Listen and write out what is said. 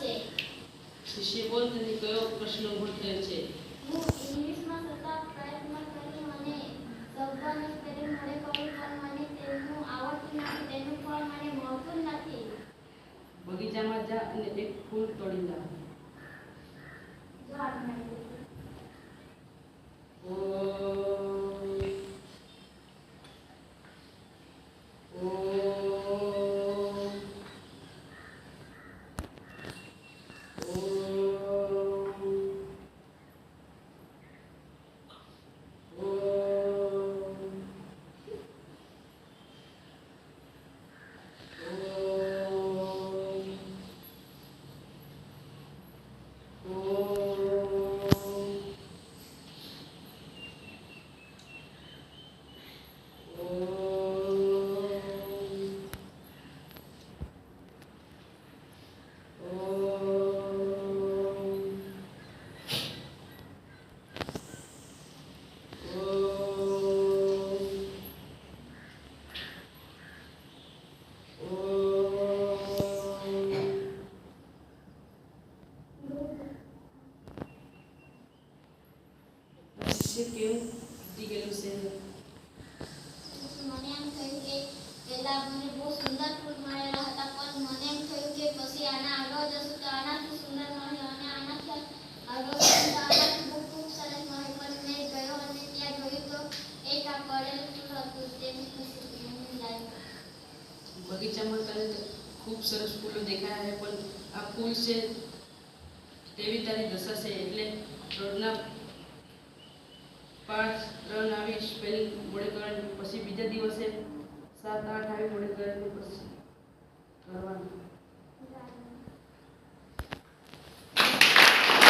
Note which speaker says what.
Speaker 1: છે.
Speaker 2: શિષ્ય બોલ, તને કયો પ્રશ્ન ઉભો થયો છે?
Speaker 1: હું ઇંગ્લિશમાં સતત પ્રયત્ન કર્યો અને શબ્દોને સ્પેલિંગ મોડે કરું પણ મને તેનું આવડતું નથી. તેનું ફળ મને મળતું નથી.
Speaker 2: બગીચામાં જા અને એક ફૂલ તોડી લાવ.
Speaker 1: જવાબ મળ્યો.
Speaker 2: ઓ ઓ કેવું તૂટી ગયેલું છે?
Speaker 1: મને એમ થયું કે પહેલા મને બહુ સુંદર ફૂલ મળેલા હતા, પણ મને એમ થયું કે પછી આના આગળ જશું તો આનાથી સુંદર મળે અને આનાથી આગળ જશું તો આનાથી બહુ ખૂબ સરસ મળે. પણ મેં ગયો અને ત્યાં જોયું તો એક આ પડેલું ફૂલ હતું. તેની ખુશી મને લાગી.
Speaker 2: બગીચામાં તને ખૂબ સરસ ફૂલો દેખાયા છે, પણ આ ફૂલ છે તેવી તારી દશા છે. એટલે રોજના 5 3 આવી સ્પેલિંગ મોડે કરવાની, પછી બીજા દિવસે 7 8 આવી મોડે કરવાની, પછી